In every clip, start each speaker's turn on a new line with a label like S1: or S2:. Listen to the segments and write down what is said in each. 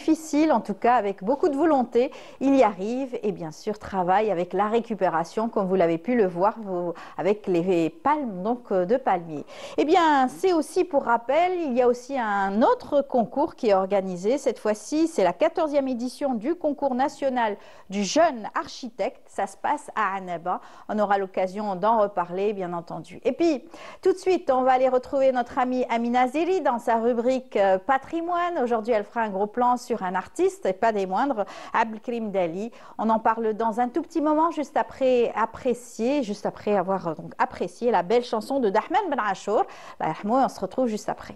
S1: difficile, en tout cas avec beaucoup de volonté, il y arrive et bien sûr travaille avec la récupération, comme vous l'avez pu le voir avec les palmes donc, de palmier. Eh bien, c'est aussi pour rappel, il y a aussi un autre concours qui est organisé. Cette fois-ci, c'est la 14e édition du concours national du jeune architecte. Ça se passe à Annaba. On aura l'occasion d'en reparler, bien entendu. Et puis, tout de suite, on va aller retrouver notre amie Amina Zeri dans sa rubrique patrimoine. Aujourd'hui, elle fera un gros plan sur un artiste, et pas des moindres, Abdelkrim Dali. On en parle dans un tout petit moment, juste après avoir donc, apprécié la belle chanson de Dahman Ben Achour. On se retrouve juste après.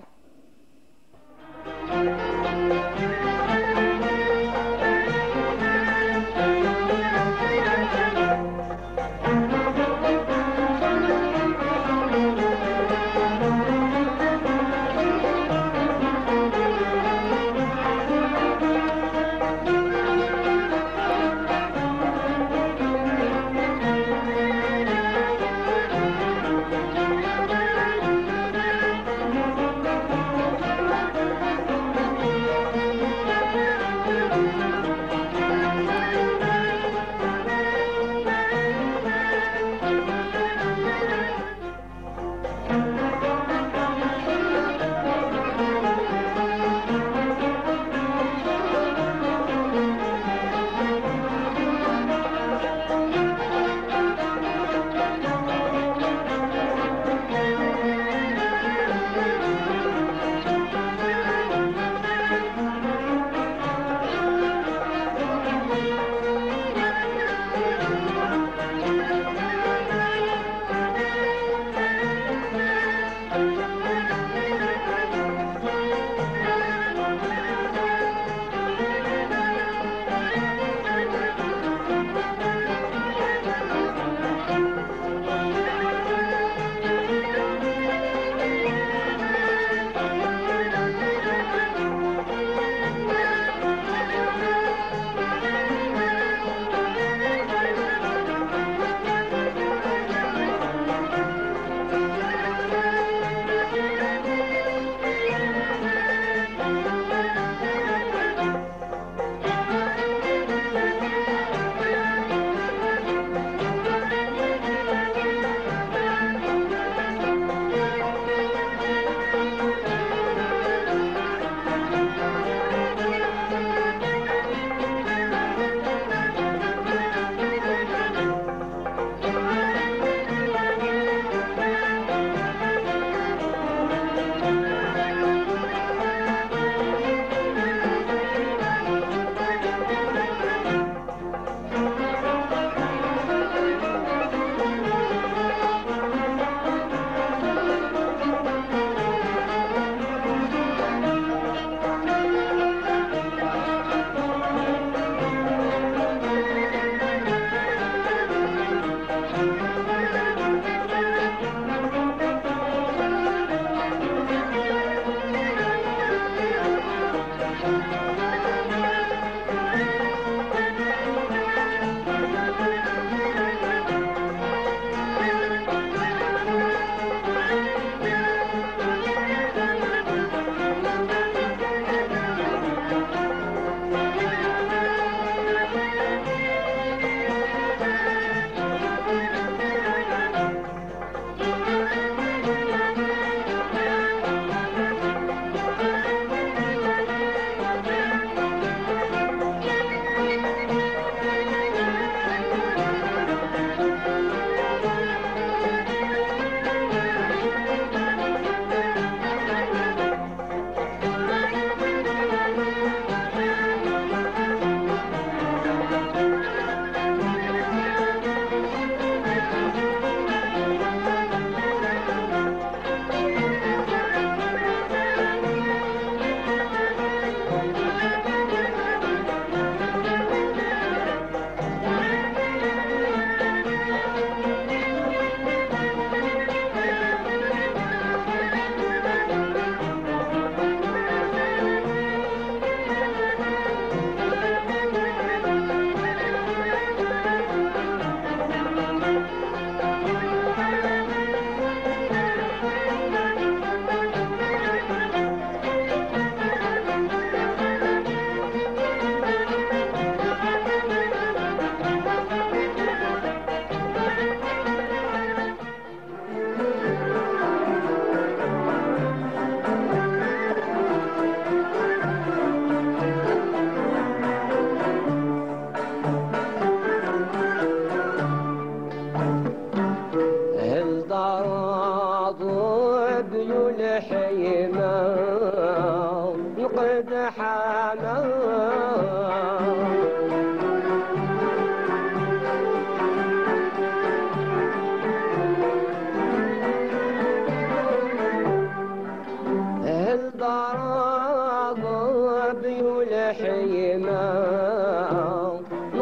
S2: الضرب يلحيما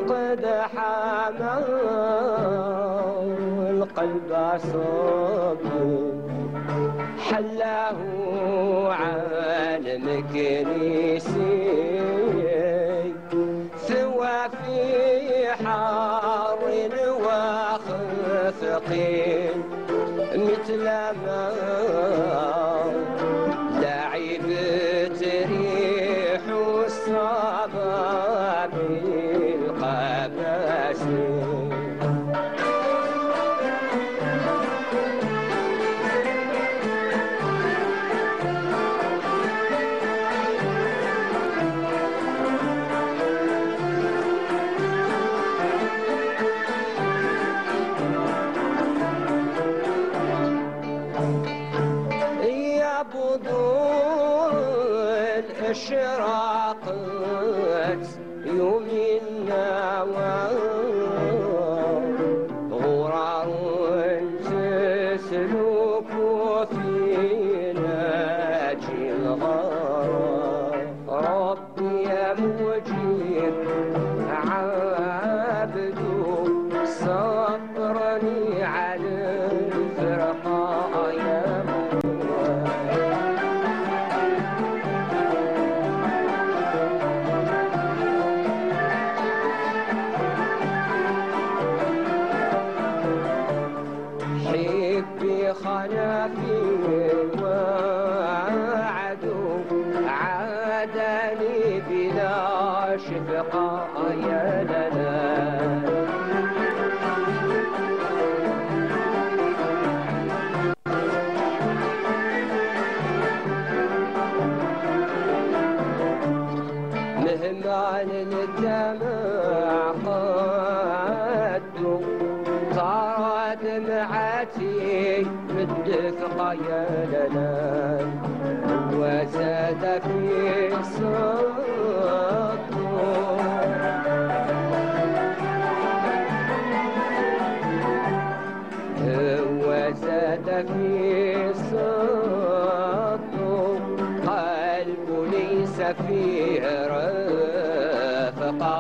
S2: قد حما القلب صبي حله عالم كنيسي ثوى في حار وخفقين مثل ما لعبت ريح الصبا بالقباسي اشراقت يومنا غرار تسلك فينا الغرام ربي يا مجيب عبد صبرني على الفرقاء يا خلفي وعدو عادني بلا شفقة يا لنا مهما للدمع قدوا صار دمعتي بالدفقة يا لنا وزاد في صوته وزاد في صوته قلب ليس فيه رفقة.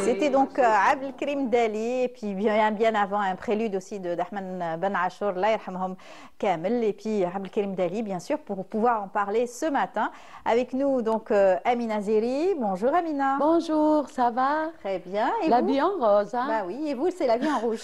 S1: C'était donc Abdelkrim Dali, et puis bien avant un prélude aussi d'Ahmed Ben Achour, Allah yarhamhum Kamel, et puis Abdelkrim Dali, bien sûr, pour pouvoir en parler ce matin. Avec nous, donc, Amina Zeri. Bonjour Amina.
S3: Bonjour, ça va?
S1: Très bien. Et
S3: la
S1: vous?
S3: vie en rose, hein?
S1: Bah oui, et vous, c'est la vie en rouge.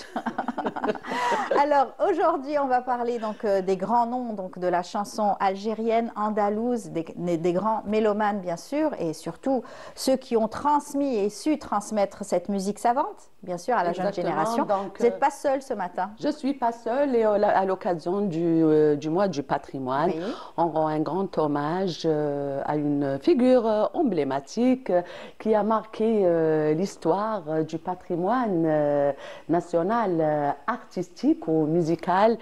S1: Alors, aujourd'hui, on va parler donc des grands noms donc, de la chanson algérienne, andalouse, des grands mélomanes, bien sûr, et surtout ceux qui ont transmis et su transmettre cette musique savante, bien sûr, à la jeune génération. Donc, vous n'êtes pas seule ce matin?
S3: Je ne suis pas seule, et à l'occasion du mois du patrimoine, oui, on rend un grand hommage à une figure emblématique qui a marqué l'histoire du patrimoine national, artistique ou musical.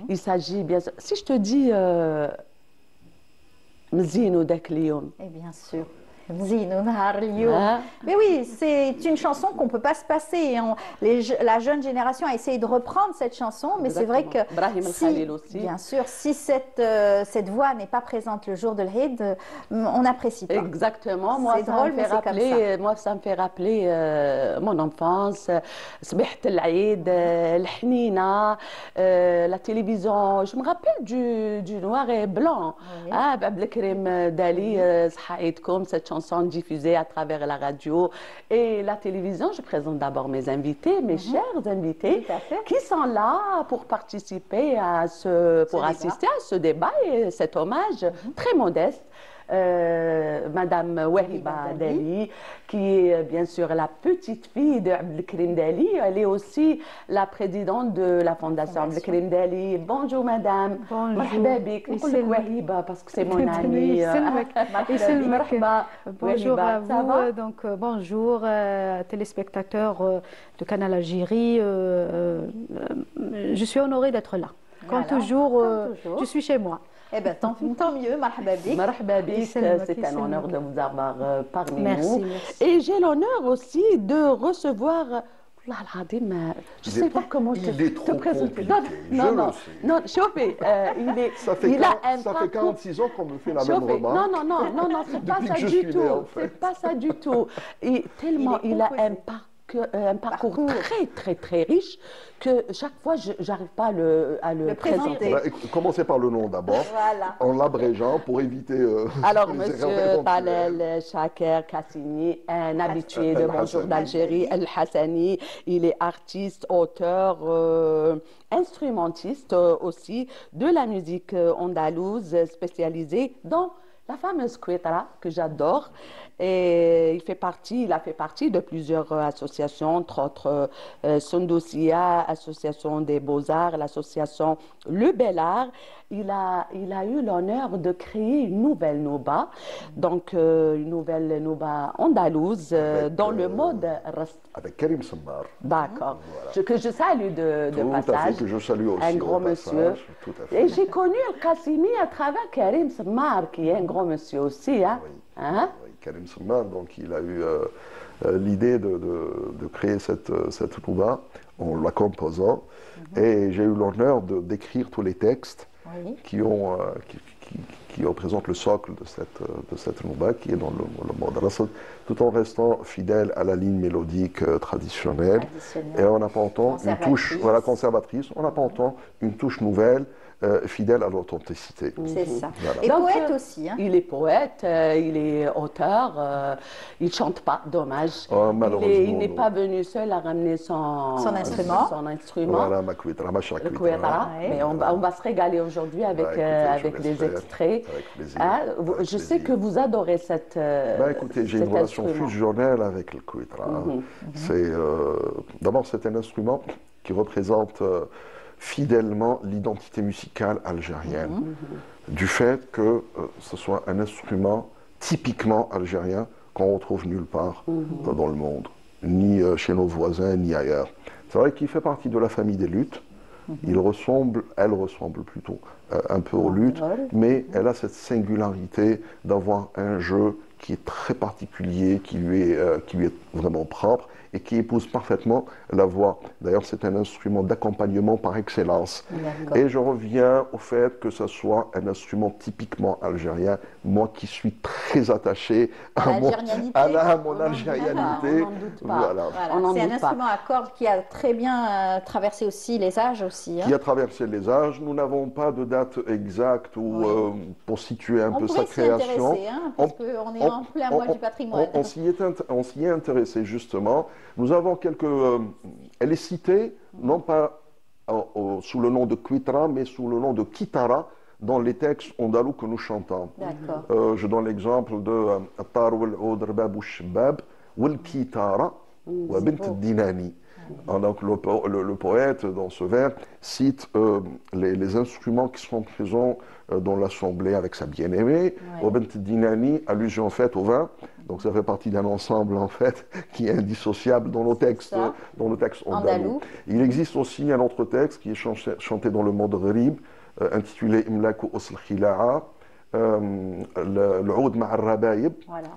S3: Il s'agit bien sûr, si je te dis Mzino Daklium.
S1: Et bien sûr. Mais oui, c'est une chanson qu'on ne peut pas se passer. La jeune génération a essayé de reprendre cette chanson, mais c'est vrai que si, bien sûr, si cette voix n'est pas présente le jour de l'Eid, on n'apprécie pas.
S3: Exactement. Moi, ça me fait rappeler mon enfance, la télévision. Je me rappelle du noir et blanc. Abdelkrim Dali, cette chanson diffusée à travers la radio et la télévision. Je présente d'abord mes invités, mes chers invités, qui sont là pour participer à assister à ce débat et cet hommage très modeste. Madame Wahiba Dali, qui est bien sûr la petite fille d'Abdelkrim Dali. Elle est aussi la présidente de la Fondation Abdelkrim Dali. Bonjour madame.
S4: Bonjour.
S3: Wahiba parce que c'est mon amie.
S4: Bonjour à vous. Donc, bonjour téléspectateurs de Canal Algérie. Je suis honorée d'être là. Comme toujours, je suis chez moi.
S1: Eh bien, tant mieux, marhaba bik.
S3: Marhaba bik,
S4: Ysalmak,
S3: c'est un
S4: ysalmak.
S3: honneur de vous avoir parmi
S4: Merci,
S3: nous.
S4: merci.
S3: Et j'ai l'honneur aussi de recevoir. Wallah al-Azim, je ne sais pas comment
S5: il est
S3: te
S5: trop
S3: présenter.
S5: compliqué,
S3: Non,
S5: je
S3: non,
S5: le sais.
S3: non, chauffez,
S5: Ça fait,
S3: il a
S5: 40
S3: un
S5: ça fait
S3: parcours.
S5: 46 ans qu'on me fait la même
S3: Chauffez.
S5: remarque.
S3: Non, c'est pas
S5: Depuis
S3: ça
S5: que je
S3: du
S5: suis né,
S3: tout.
S5: en fait.
S3: C'est pas ça du tout. Et tellement
S1: Il est
S3: il a
S1: composé.
S3: un parcours très riche que chaque fois, je n'arrive pas à le présenter.
S1: présenter.
S5: Commencez par le nom d'abord,
S1: Voilà.
S5: en l'abrégeant pour éviter
S3: Alors,
S5: les
S3: Monsieur
S5: erreurs éventuelles.
S3: Talel Chaker Kassini, un habitué de
S5: El
S3: Bonjour
S5: Hassani.
S3: d'Algérie, El Hassani, il est artiste, auteur, instrumentiste aussi de la musique andalouse, spécialisé dans la fameuse Kouétara que j'adore. Et il a fait partie de plusieurs associations, entre autres Sondousia, Association des Beaux-Arts, l'association Le Bel Art. Il a eu l'honneur de créer une nouvelle Nouba, donc une nouvelle Nouba andalouse dans le mode Rast.
S5: Avec Karim Semmar.
S3: D'accord. Que je salue de
S5: Tout à fait,
S3: passage.
S5: que je salue aussi.
S3: Un
S5: au
S3: grand
S5: passage,
S3: monsieur.
S5: Tout à fait.
S3: Et j'ai connu El Qassimi à travers Karim Semmar, qui est un grand monsieur aussi. Hein?
S5: Oui.
S3: Hein?
S5: Oui, Karim Semmar, donc il a eu l'idée de créer cette nouba en la composant. Et j'ai eu l'honneur d'écrire tous les textes
S1: Oui.
S5: qui représentent le socle de cette nouba, qui est dans le mode rasad, tout en restant fidèle à la ligne mélodique traditionnelle. Et en apportant une touche conservatrice, en apportant une touche nouvelle, fidèle à l'authenticité.
S1: C'est ça.
S5: Voilà.
S1: Et
S3: Donc,
S1: poète aussi. Hein.
S3: Il est poète, il est auteur, il ne chante pas, dommage.
S5: Oh, malheureusement,
S3: Il n'est
S5: non.
S3: pas venu seul à ramener son
S1: instrument.
S5: Voilà, ma Kouétara, ma chère
S3: Le
S5: Kouétara.
S3: Kouétara. Mais on va se régaler aujourd'hui avec,
S5: Bah, écoutez,
S3: avec
S5: je
S3: des
S5: l'espère.
S3: extraits.
S5: Avec plaisir.
S3: Hein,
S5: Avec
S3: je sais
S5: plaisir.
S3: que vous adorez cette.
S5: Bah, écoutez, j'ai une
S3: cet
S5: relation
S3: instrument.
S5: fusionnelle avec le Kouétara. D'abord, c'est un instrument qui représente fidèlement l'identité musicale algérienne, du fait que ce soit un instrument typiquement algérien qu'on retrouve nulle part dans le monde, ni chez nos voisins, ni ailleurs. C'est vrai qu'il fait partie de la famille des luths. Elle ressemble plutôt un peu aux luths, mais elle a cette singularité d'avoir un jeu qui est très particulier, qui lui est vraiment propre et qui épouse parfaitement la voix. D'ailleurs, c'est un instrument d'accompagnement par excellence. Et je reviens au fait que ce soit un instrument typiquement algérien, moi qui suis très attaché à mon algérianité.
S3: On n'en doute pas.
S5: Voilà.
S1: Voilà.
S3: On n'en
S1: C'est un
S3: doute pas.
S1: instrument à cordes qui a très bien traversé aussi les âges aussi. Hein.
S5: Qui a traversé les âges. Nous n'avons pas de date exacte pour situer un peu sa création.
S1: On pourrait s'y intéresser, hein, parce qu'on est en plein mois du patrimoine.
S5: On s'y est intéressé justement. Nous avons elle est citée, non pas sous le nom de Kouétara, mais sous le nom de Kitara, dans les textes andalous que nous chantons.
S1: D'accord.
S5: Je donne l'exemple de Attar wal Oud Rbab ou Shbab wal Kitara wa Bint Dinani. Donc le poète, dans ce vers, cite les instruments qui sont présents dans l'assemblée avec sa bien-aimée. Bint Dinani, allusion faite au vin. Donc ça fait partie d'un ensemble en fait qui est indissociable dans nos textes andalous. Il existe aussi un autre texte qui est chanté dans le monde gharib, intitulé Imlaku Osl Khila'a, العود مع الربايب.
S1: Voilà.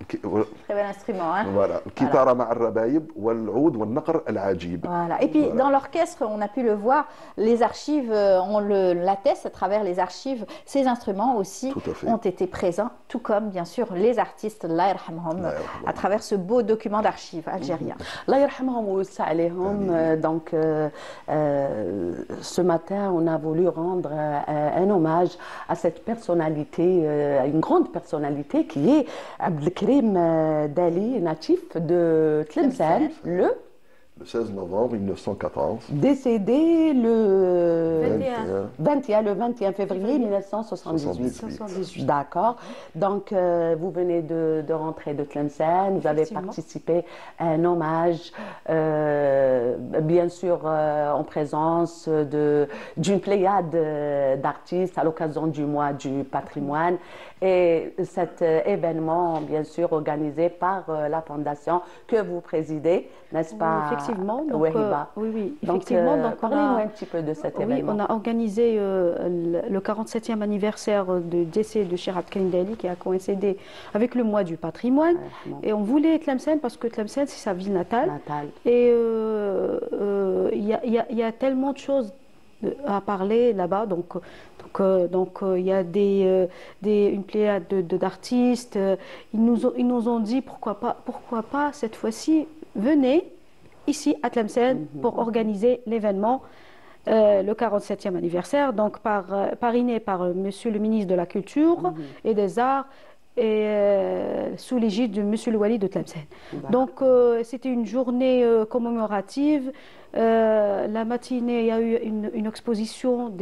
S1: Très bel instrument. Hein.
S5: Voilà. الكتارة مع الربايب والعود والنقر العجيب.
S1: Voilà. Et puis dans l'orchestre, on a pu le voir, les archives, on l'atteste à travers les archives, ces instruments aussi ont été présents, tout comme bien sûr les artistes, Allah yarhamhom, à travers ce beau document d'archives algérien.
S3: Allah yarhamhom wa yassa alayhom. Donc ce matin, on a voulu rendre un hommage à cette personnalité, une grande personnalité qui est Abdelkrim Dali, natif de Tlemcen, le
S5: 16 novembre 1914.
S3: Décédé le 21 février 1978. D'accord. Donc, vous venez de rentrer de Tlemcen, vous avez participé à un hommage, bien sûr, en présence d'une pléiade d'artistes à l'occasion du mois du patrimoine. Et cet événement, bien sûr, organisé par la fondation que vous présidez, n'est-ce pas?
S4: effectivement. Donc,
S3: Wahiba.
S4: oui,
S3: Donc,
S4: effectivement. Donc,
S3: parlez-nous un petit peu de cet événement.
S4: On a organisé le 47e anniversaire du décès de Cheikh Abd Karim Daly qui a coïncidé avec le mois du patrimoine. Et on voulait Tlemcen parce que Tlemcen, c'est sa ville natale. Et il y a tellement de choses à parler là-bas. Donc, il y a une pléiade d'artistes. Ils nous ont dit pourquoi pas cette fois-ci, venez ici à Tlemcen pour organiser l'événement, le 47e anniversaire, donc parrainé par Monsieur le ministre de la Culture et des Arts et sous l'égide de Monsieur le Wali de Tlemcen. Donc c'était une journée commémorative. La matinée, il y a eu une exposition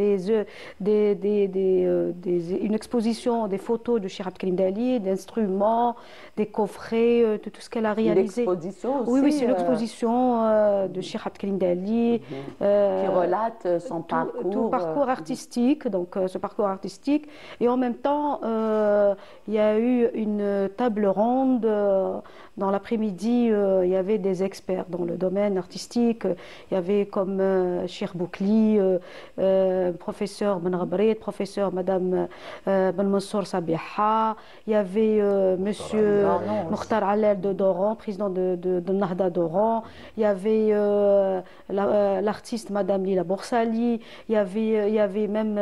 S4: une exposition des photos de Cheikh Abd Karim Daly, d'instruments, des coffrets, de tout ce qu'elle a réalisé.
S3: L'exposition aussi.
S4: Oui, c'est l'exposition de Cheikh Abd Karim Daly.
S3: Qui relate son parcours.
S4: Tout parcours artistique, donc ce parcours artistique. Et en même temps, il y a eu une table ronde. Dans l'après-midi, il y avait des experts dans le domaine artistique. Il y avait comme Cheikh Boukli, professeur Ben Rabrit, professeur Madame Ben Mansour Sabiha. Il y avait Monsieur Mokhtar Alel de Doran, président de Nahda Doran. Il y avait l'artiste Madame Lila Boursali. Il y avait même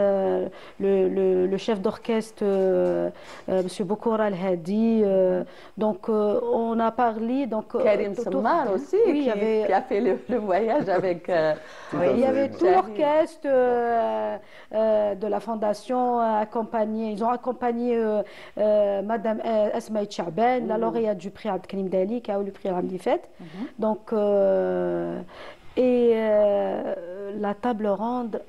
S4: le chef d'orchestre Monsieur Boukoura Al-Hadi. Donc on a parlé.
S3: Karim Semmar aussi, qui a fait le voyage avec...
S4: il y avait tout l'orchestre de la fondation accompagné. Ils ont accompagné Madame Asmaï Chaben, la lauréate du prix Abd Karim Daly, qui a eu le prix Ramdi Fett. Donc, la table ronde,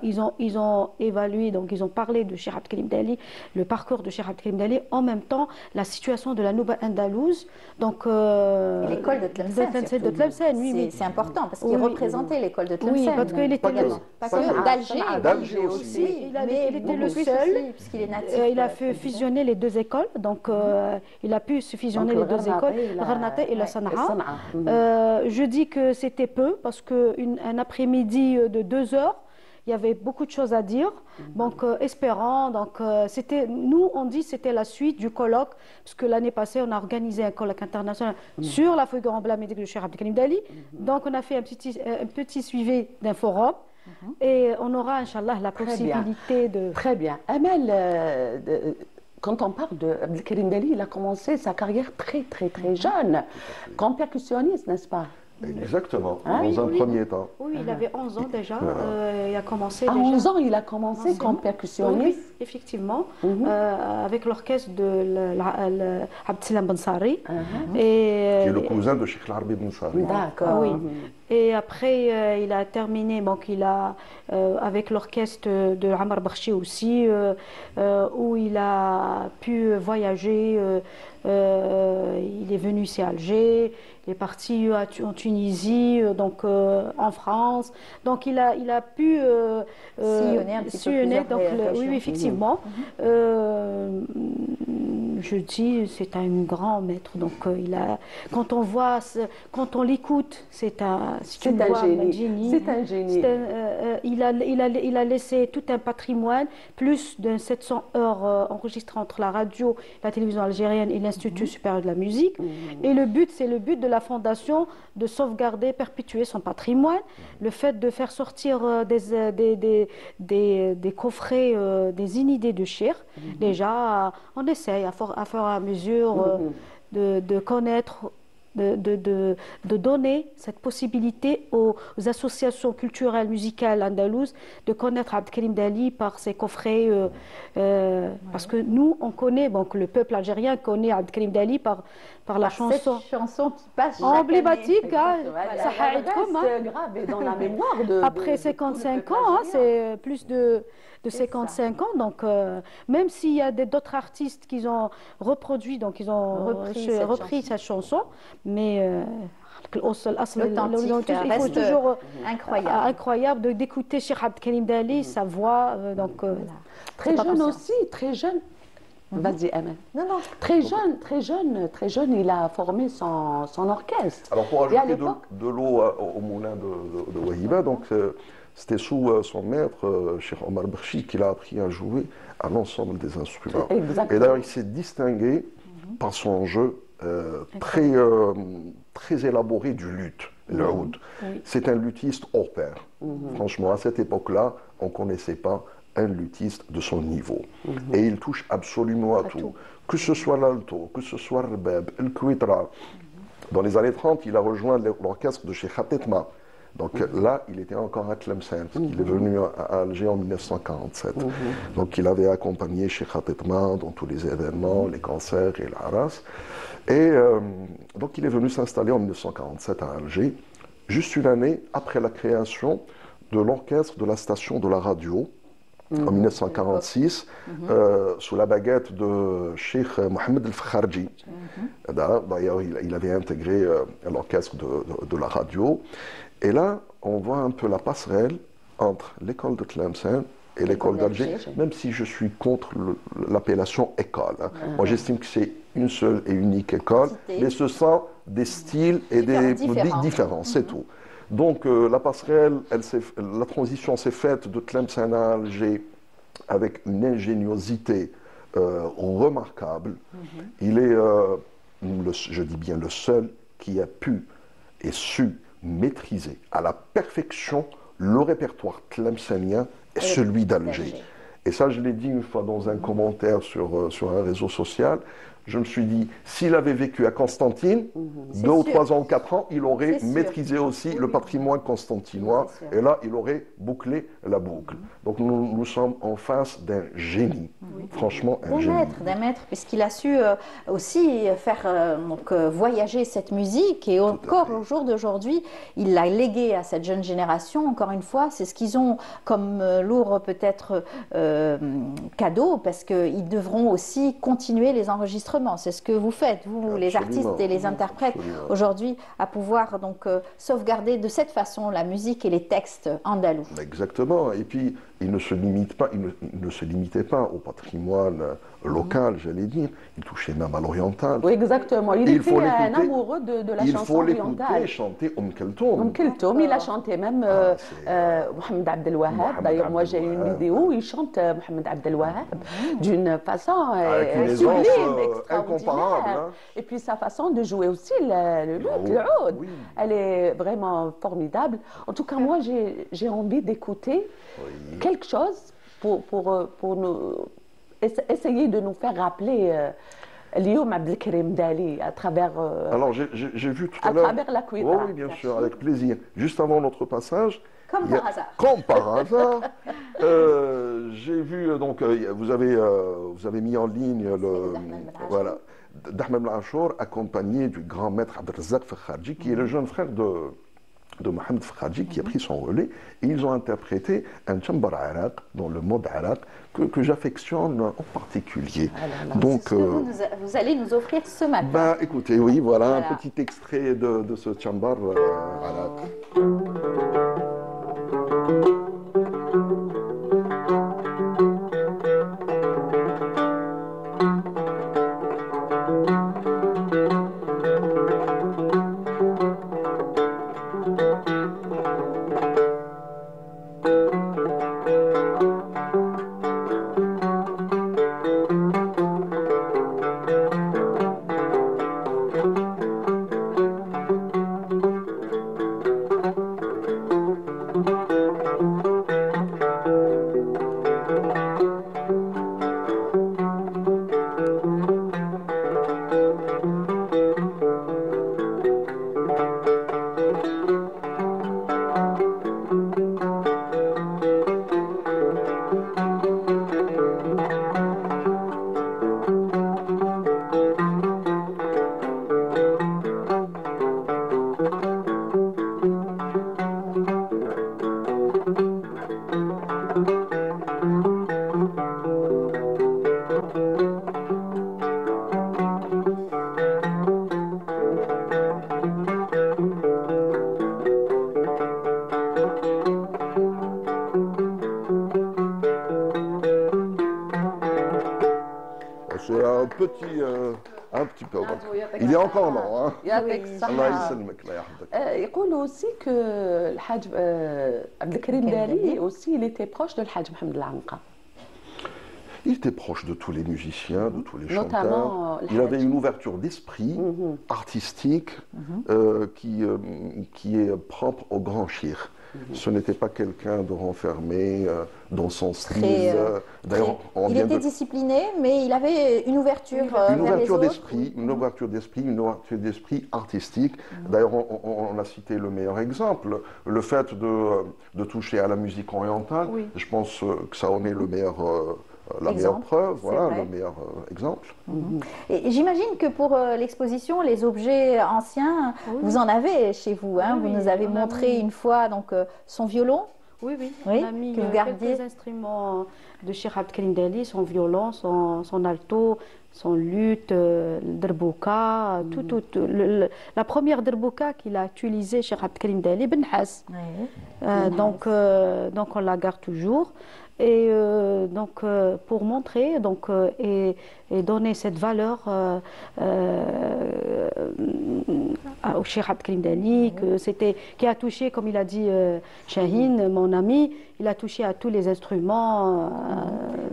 S4: ils ont évalué, donc ils ont parlé de Cheikh Abd Karim Daly, le parcours de Cheikh Abd Karim Daly, en même temps la situation de la Nouba Andalouse. Donc
S1: l'école de
S4: Tlemcen, oui.
S1: C'est important parce qu'il représentait l'école de Tlemcen.
S4: Oui, parce qu'il était
S1: d'Alger aussi.
S4: Il était le seul,
S1: puisqu'il est natif.
S4: Il a fait fusionner les deux écoles, donc il a pu se fusionner les deux écoles, la Gharnata et la Sanaa. Je dis que c'était peu parce qu'un après-midi de 2 heures, il y avait beaucoup de choses à dire, donc espérant. Donc nous on dit c'était la suite du colloque, parce que l'année passée on a organisé un colloque international sur la figure emblématique de Cheikh Abd Karim Daly. Donc on a fait un petit suivi d'un forum. Et on aura, Inch'Allah, la possibilité de...
S3: Très bien. Amel, quand on parle de Abd Karim Daly, il a commencé sa carrière très jeune, comme percussionniste, n'est-ce pas?
S5: Exactement, dans un premier temps.
S4: Oui, il avait 11 ans déjà. Il a commencé
S3: à 11 ans, il a commencé comme percussionniste.
S4: Oui, effectivement, avec l'orchestre de Abd Salam Ben Sari.
S5: Qui est le cousin de Cheikh Larbi Ben Sari.
S3: D'accord.
S4: Oui. Et après, il a terminé, donc il a, avec l'orchestre de Amar Bakhshi aussi, où il a pu voyager. Il est venu ici à Alger, il est parti en Tunisie, donc en France. Donc il a pu
S1: sillonner un petit peu
S4: oui, effectivement. Je dis, c'est un grand maître. Donc quand on voit, quand on l'écoute, c'est un génie.
S3: C'est un génie.
S4: Il a laissé tout un patrimoine, plus de 700 heures enregistrées entre la radio, la télévision algérienne et l'Institut supérieur de la musique. Et c'est le but de la fondation de sauvegarder, perpétuer son patrimoine. Le fait de faire sortir des coffrets, des inidées de Cheikh. Déjà, on essaye à fur et à mesure de connaître, de donner cette possibilité aux associations culturelles, musicales andalouses de connaître Abd Karim Daly par ses coffrets. Parce que nous, on connaît, donc le peuple algérien connaît Abd Karim Daly par la chanson.
S1: Cette chanson qui passe
S4: emblématique,
S3: ça reste gravé dans la mémoire
S4: après 55 ans, c'est plus de 55 ans, donc même s'il y a d'autres artistes qui ont reproduit, donc ils ont repris cette chanson, mais
S1: l'authentique reste toujours
S4: incroyable d'écouter Cheikh Abd Karim Daly, sa voix, donc
S3: très jeune aussi, très jeune. Vas-y, Amen.
S1: Non, non.
S3: Très jeune, il a formé son orchestre.
S5: Alors pour
S3: Et à
S5: ajouter
S3: l'époque-
S5: de l'eau au moulin de Wahiba, donc c'était sous son maître, Cheikh Omar Berchi, qu'il a appris à jouer à l'ensemble des instruments.
S3: Exactement.
S5: Et d'ailleurs, il s'est distingué par son jeu très élaboré du luth, le oud.
S3: Oui.
S5: C'est un luthiste hors pair. Franchement, à cette époque-là, on ne connaissait pas un luthiste de son niveau. Et il touche absolument à tout. Que ce soit l'alto, que ce soit le rebab, le kwitra. Dans les années 30, il a rejoint l'orchestre de Cheikh Khatetma. Donc là, il était encore à Tlemcen. Il est venu à Alger en 1947. Donc il avait accompagné Cheikh Khatetma dans tous les événements, les concerts et l'Aras. Et donc il est venu s'installer en 1947 à Alger, juste une année après la création de l'orchestre de la station de la radio, en 1946, sous la baguette de Cheikh Mohamed El-Fakharji. D'ailleurs, il avait intégré l'orchestre de la radio. Et là, on voit un peu la passerelle entre l'école de Tlemcen et l'école d'Alger, même si je suis contre l'appellation école. Moi, j'estime que c'est une seule et unique école, mais ce sont des styles et des différents, c'est tout. Donc la passerelle, la transition s'est faite de Tlemcen à Alger avec une ingéniosité remarquable. Il est, je dis bien le seul, qui a pu et su maîtriser à la perfection le répertoire tlemcenien et celui d'Alger. Et ça, je l'ai dit une fois dans un commentaire sur un réseau social. Je me suis dit, s'il avait vécu à Constantine, 2 ou 3 ans ou 4 ans, il aurait maîtrisé aussi le patrimoine constantinois. Et là, il aurait bouclé la boucle. Donc nous sommes en face d'un génie. Franchement, un génie.
S1: D'un maître, puisqu'il a su aussi faire voyager cette musique. Et encore au jour d'aujourd'hui, il l'a légué à cette jeune génération. Encore une fois, c'est ce qu'ils ont comme lourd peut-être cadeau, parce qu'ils devront aussi continuer les enregistrements. C'est ce que vous faites, vous, les artistes et les interprètes, aujourd'hui, à pouvoir donc sauvegarder de cette façon la musique et les textes andalous.
S5: Exactement. Et puis, il ne se limitait pas au patrimoine local, j'allais dire. Il touchait même à l'oriental.
S3: Oui, exactement. Il était un amoureux de la chanson orientale.
S5: Il faut l'écouter chanter
S3: Kulthum. Kulthum, il a chanté même Mohamed Abdel Wahab. D'ailleurs, moi, j'ai une vidéo où il chante Mohamed Abdel Wahab d'une façon sublime, extraordinaire. Et puis, sa façon de jouer aussi le luth, le oud, elle est vraiment formidable. En tout cas, moi, j'ai envie d'écouter quelque chose pour nous essayer de nous faire rappeler Lioum Abdelkrim Dali à travers.
S5: Alors j'ai vu tout à l'heure.
S3: À travers la Kwitra.
S5: Oui, bien sûr, avec plaisir. Juste avant notre passage.
S1: Comme par hasard.
S5: Comme par hasard. J'ai vu donc vous avez mis en ligne d'Ahmed Al-Achour accompagné du grand maître Abdelrazak Fakharji qui est le jeune frère de Mohamed Fakharji qui a pris son relais et ils ont interprété un chambar araq dans le mode araq que j'affectionne en particulier.
S1: Donc ce que vous allez nous offrir ce matin.
S5: Ben, écoutez, oui, voilà un petit extrait de ce chambar araq. un petit peu. Il est encore long. Hein.
S3: يعطيك
S5: الله
S3: الصحة.
S5: يسلمك الله يحفظك.
S3: يقولوا aussi que الحاج عبد الكريم دالي aussi il était proche de الحاج محمد العنقا.
S5: Il était proche de tous les musiciens, de tous les
S3: Notamment,
S5: chanteurs. Il avait une ouverture d'esprit artistique qui est propre au grand shir. Ce n'était pas quelqu'un de renfermé dans son style. D'ailleurs,
S1: il était discipliné, mais il avait une ouverture
S5: une ouverture d'esprit, une ouverture d'esprit artistique. D'ailleurs, on a cité le meilleur exemple, le fait de toucher à la musique orientale.
S4: Oui.
S5: Je pense que ça en est le meilleur. La meilleure preuve, voilà,
S1: vrai.
S5: le meilleur exemple.
S1: Et j'imagine que pour l'exposition, les objets anciens, vous en avez chez vous. Hein,
S4: Oui,
S1: vous
S4: oui,
S1: nous avez
S4: on a
S1: montré
S4: mis-
S1: une fois donc, son violon.
S4: Oui, oui.
S1: Oui,
S4: On a mis
S1: que vous gardiez.
S4: quelques instruments de Cheikh Abd Karim Dali, son violon, son alto, son luth, le derbouka, la première derbouka qu'il a utilisée Cheikh Abd Karim Dali, Ben Has. Donc on la garde toujours. Et donc pour montrer et donner cette valeur au Cheikh Abd Karim Dali, qui a touché, comme il a dit Chahine, mon ami, il a touché à tous les instruments.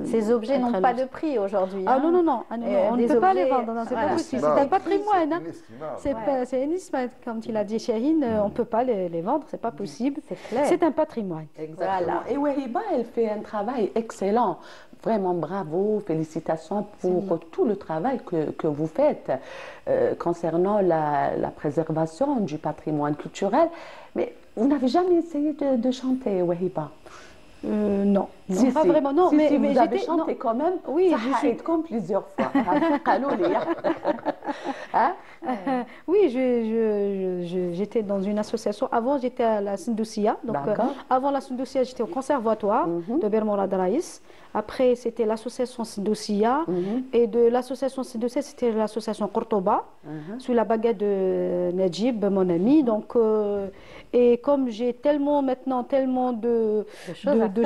S1: Ces objets n'ont pas de prix aujourd'hui.
S4: Ah
S1: hein.
S4: non, non, non, on ne
S1: des
S4: peut pas les
S1: objets,
S4: vendre, c'est
S1: voilà.
S4: pas possible.
S5: Inestimable.
S4: C'est un patrimoine. Hein.
S5: Inestimable.
S4: C'est inestimable, comme il a dit Chahine, on ne peut pas les vendre, c'est pas possible.
S1: C'est clair.
S4: C'est un patrimoine.
S3: Exactement. Et Wahiba, elle fait un travail excellent. Vraiment bravo, félicitations pour tout le travail que vous faites concernant la préservation du patrimoine culturel. Mais vous n'avez jamais essayé de chanter, Wahiba?
S4: Non,
S3: Si,
S4: pas
S3: si.
S4: vraiment. Non,
S3: Si,
S4: mais
S3: si, vous avez
S4: j'étais-
S3: chanté
S4: non.
S3: quand même.
S4: Oui,
S3: ça
S4: je
S3: a
S4: suis-
S3: été comme plusieurs fois. قالوا لي. Hein?
S4: Oui, j'étais dans une association. Avant, j'étais à la Sindoussia. Donc,
S3: D'accord.
S4: avant la Sindoussia, j'étais au conservatoire de Bermorad Raïs. Après, c'était l'association Sindoussia. Et de l'association Sindoussia, c'était l'association Cordoba, sous la baguette de Najib, mon ami. Donc, et comme j'ai tellement de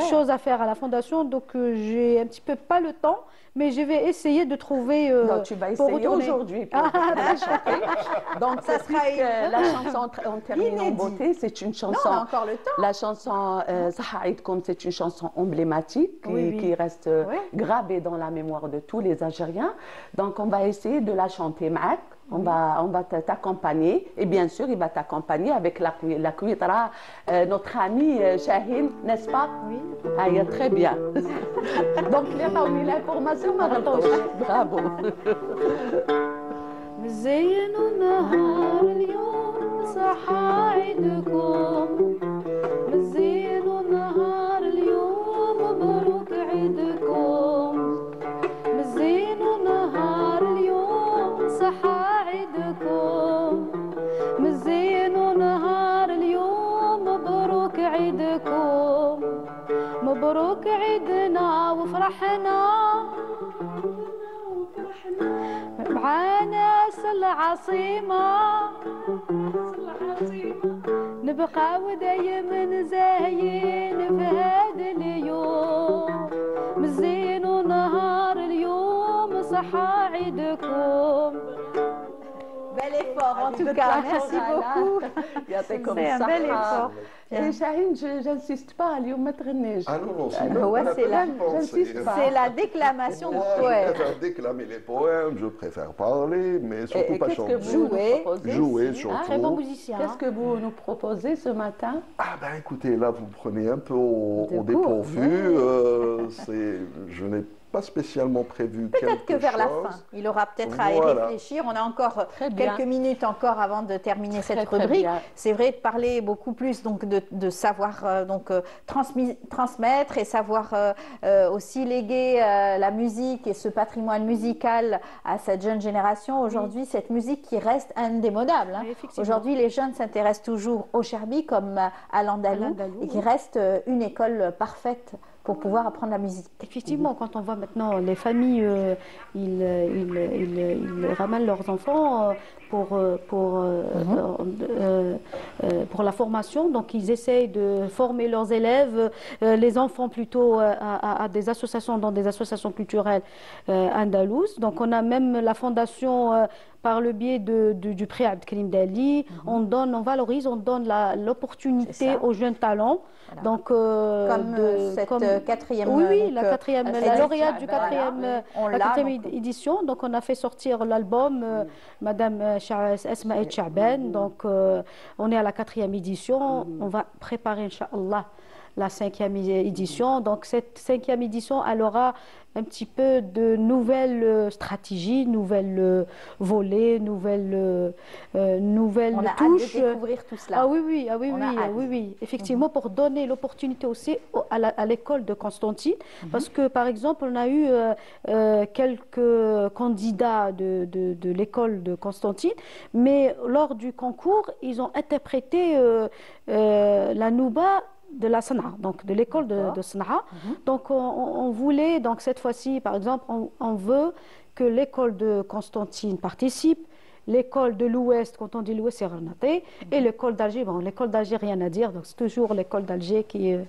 S4: choses à faire à la fondation, donc j'ai un petit peu pas le temps. Mais je vais essayer de trouver.
S3: Donc, tu vas
S4: pour
S3: essayer
S4: retourner.
S3: aujourd'hui pour la chanter. Donc,
S1: Ça sera une-
S3: la chanson on termine en
S1: Inédit.
S3: beauté. C'est une
S1: Non,
S3: chanson.
S1: on a encore le temps.
S3: La chanson Saha Aïdkoum, c'est une chanson emblématique
S4: Oui, oui.
S3: qui reste gravée dans la mémoire de tous les Algériens. Donc, on va essayer de la chanter Maak. On va t'accompagner. Et bien sûr, il va t'accompagner avec la cuitra, notre ami Chahine, n'est-ce pas?
S4: Oui.
S3: Ah, il y a très bien. Donc, l'information m'a bravo.
S4: مزين نهار اليوم صحايدكم مزين نهار اليوم مبروك عيدكم مزين نهار اليوم صحايدكم مزين نهار اليوم مبروك عيدكم مبروك عيدنا وفرحنا مع ناس العاصمة نبقى ودايما زاين في هذا اليوم مزين ونهار اليوم صحا عيدكم.
S1: Bel effort en tout cas. Merci beaucoup.
S3: C'est
S1: un bel effort.
S3: Et Chahine, j'insiste pas, اليوم ما تغنيش.
S5: Ah non, non,
S1: C'est la déclamation du
S5: Je
S1: poème.
S5: préfère déclamer les poèmes, je préfère parler, mais surtout
S3: Et
S5: pas
S3: qu'est-ce que
S5: chanter.
S3: vous nous
S1: Jouer.
S3: proposez
S5: Jouer
S3: ici,
S5: surtout.
S3: hein?
S4: Très bon musicien.
S3: Qu'est-ce que vous nous proposez ce matin?
S5: Ah ben écoutez, là vous me prenez un peu au
S1: De
S5: dépourvu. Je n'ai pas spécialement prévu
S1: Peut-être
S5: quelque
S1: que vers la
S5: chose.
S1: fin, il aura peut-être à y
S5: Voilà.
S1: réfléchir. On a encore
S3: Très bien.
S1: quelques minutes encore avant de terminer cette
S3: très
S1: rubrique.
S3: bien.
S1: C'est vrai de parler beaucoup plus donc de savoir transmettre et savoir aussi léguer la musique et ce patrimoine musical à cette jeune génération. Aujourd'hui, cette musique qui reste indémodable. Hein.
S4: Oui, effectivement.
S1: Aujourd'hui, les jeunes s'intéressent toujours au cherbi comme à l'andalou et qui reste une école parfaite pour pouvoir apprendre la musique.
S4: Effectivement, quand on voit maintenant les familles, ils ramènent leurs enfants pour la formation. Donc, ils essayent de former leurs élèves, les enfants plutôt à des associations, dans des associations culturelles andalouses. Donc, on a même la fondation par le biais du prix Abdelkrim Dali. On valorise, on donne l'opportunité aux jeunes talents.
S1: Voilà.
S4: Donc,
S1: comme cette quatrième,
S4: oui,
S1: donc,
S4: la lauréate du quatrième édition. Donc, on a fait sortir l'album Madame Esma et Chaben. Donc, on est à la quatrième édition. On va préparer, Inch'Allah, la 5e édition. Donc, cette 5e édition, elle aura un petit peu de nouvelles stratégies, nouvelles volets, nouvelles
S1: on a
S4: touches.
S1: hâte de découvrir tout cela.
S4: Ah oui. Effectivement, pour donner l'opportunité aussi à l'école de Constantine. Parce que, par exemple, on a eu quelques candidats de l'école de Constantine, mais lors du concours, ils ont interprété la Nouba de la Sanaa, donc de l'école de Sanaa. Donc on voulait, donc cette fois-ci, par exemple, on veut que l'école de Constantine participe, l'école de l'Ouest, quand on dit l'Ouest, c'est Renaté, et l'école d'Alger. Bon, l'école d'Alger, rien à dire, donc c'est toujours l'école d'Alger qui est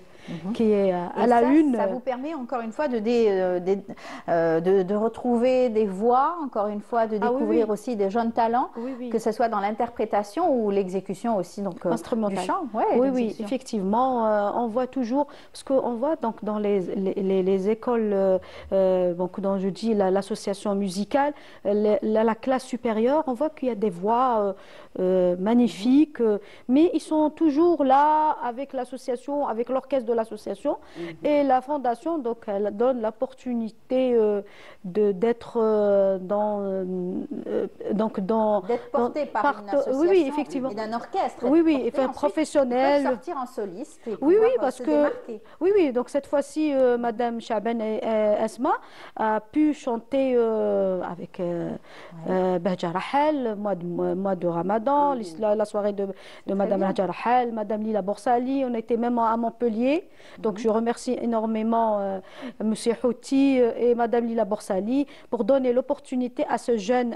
S4: à la une.
S1: Ça vous permet encore une fois de retrouver des voix, encore une fois de découvrir aussi des jeunes talents, que ce soit dans l'interprétation ou l'exécution aussi donc
S4: instrumentale.
S1: Du chant.
S4: Oui, effectivement, on voit toujours, parce qu'on voit donc dans les écoles, donc dans je dis l'association musicale, la classe supérieure, on voit qu'il y a des voix magnifiques, mais ils sont toujours là avec l'association, avec l'orchestre de l'association et la fondation, donc elle donne l'opportunité d'être
S1: d'être porté par une association,
S4: oui, effectivement,
S1: et d'un orchestre,
S4: professionnel,
S1: sortir en soliste et
S4: parce
S1: se
S4: que
S1: démarquer.
S4: Donc cette fois-ci Madame Chaben et Esma a pu chanter avec Bahja Rahel, mois de Ramadan, la soirée de Madame Bahja Rahel, Madame Lila Borsali. On était même à Montpellier. Donc je remercie énormément Monsieur Houti et Madame Lila Borsali pour donner l'opportunité à cette jeune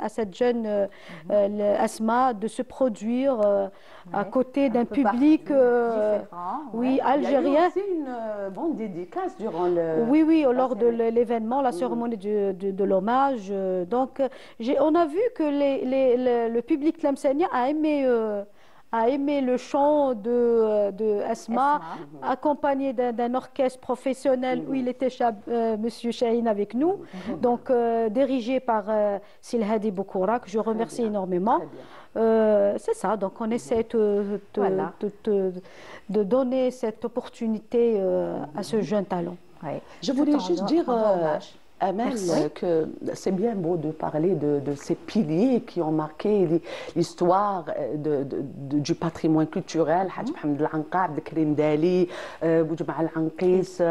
S4: Asma de se produire à côté d'un public algérien.
S3: Il y a eu aussi une bonne dédicace durant
S4: lors de l'événement, la cérémonie de l'hommage. Donc on a vu que le public tlemcenien a aimé le chant de Asma, accompagné d'un orchestre professionnel où il était Monsieur Chahine avec nous, donc dirigé par Silhadi Boukoura, que je remercie énormément. C'est ça, donc on essaie de donner cette opportunité à ce jeune talent.
S3: Je voulais juste dire, Amel, que c'est bien beau de parler de ces piliers qui ont marqué l'histoire du patrimoine culturel. Hadj Mohamed Al-Anqa, Abdelkrim Dali, Boujma Al-Anqis,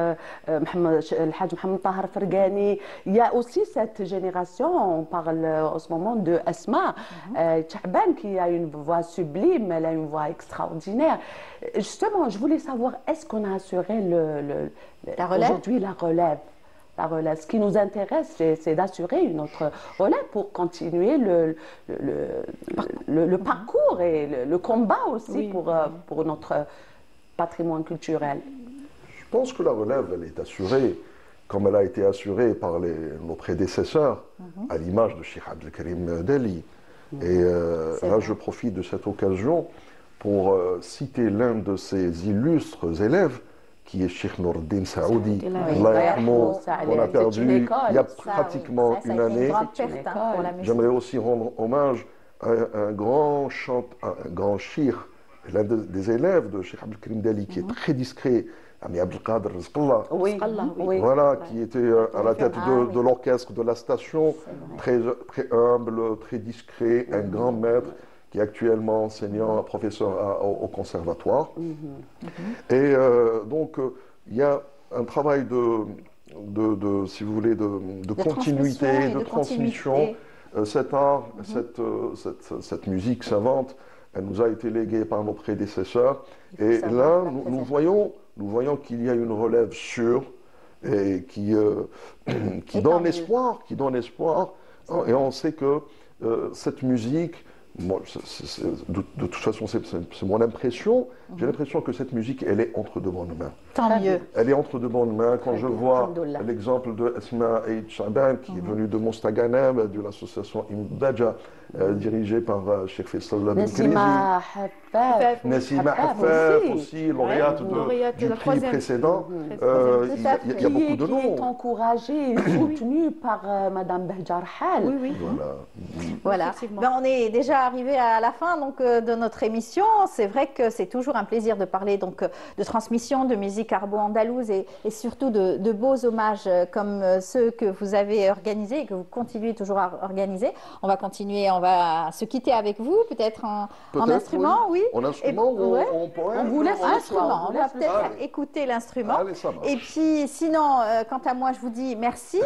S3: Hadj Mohamed Tahar Fergani. Il y a aussi cette génération, on parle en ce moment de Asma Chaban, qui a une voix sublime, elle a une voix extraordinaire. Justement, je voulais savoir, est-ce qu'on a assuré aujourd'hui la relève? Ce qui nous intéresse, c'est d'assurer une autre relève pour continuer le parcours et le combat aussi pour notre patrimoine culturel.
S5: Je pense que la relève, elle est assurée comme elle a été assurée par nos prédécesseurs, à l'image de Cheikh Abdelkrim Dali. Et là, je profite de cette occasion pour citer l'un de ses illustres élèves, qui est Cheikh Nourdine Saoudi, qu'on a perdu il y a pratiquement une année. J'aimerais aussi rendre hommage à un grand cheikh, l'un des élèves de Cheikh Abdelkrim Dali, qui est très discret, Ami Abdelkader Rizqallah, qui était à la tête de l'orchestre de la station, très humble, très discret, un grand maître, qui est actuellement enseignant, professeur au conservatoire. Et donc, il y a un travail si vous voulez, de continuité, de transmission. Cet art, cette musique savante, elle nous a été léguée par nos prédécesseurs. Et là, nous voyons qu'il y a une relève sûre et qui donne espoir. Et on sait que cette musique moi, de toute façon, c'est mon impression. J'ai l'impression que cette musique, elle est entre de bonnes mains.
S1: Tant mieux.
S5: Elle est entre de bonnes mains. Quand je vois
S3: Alhamdoulilah.
S5: l'exemple de Asma Eid Chaban, qui est venue de Mostaganem, de l'association Imdaja, dirigée par Cheikh Faisal Ben Krizi.
S3: Nassima Hafaf.
S5: Nassima
S3: Hafaf
S5: Hafaf
S3: aussi.
S5: aussi, lauréate
S4: Lauréate de
S5: du
S4: la
S5: prix
S4: 3e.
S5: précédent.
S1: Tout à
S5: Il y a
S3: Qui
S5: beaucoup de
S3: qui est
S5: noms.
S3: encouragée et soutenue par Madame Behjar Hal.
S4: Oui, oui.
S5: Voilà.
S1: Voilà.
S4: Effectivement.
S1: Ben, on est déjà arrivé à la fin donc, de notre émission. C'est vrai que c'est toujours un plaisir de parler donc, de transmission de musique arabo-andalouse et surtout de beaux hommages comme ceux que vous avez organisés et que vous continuez toujours à organiser. On va continuer, on va se quitter avec vous, peut-être en instrument, oui.
S5: En instrument,
S1: ouais.
S5: on poème.
S3: On vous laisse le soir.
S1: Instrument, on va peut-être
S5: Allez.
S1: écouter l'instrument.
S5: Allez, ça marche.
S1: Et puis sinon, quant à moi, je vous dis merci.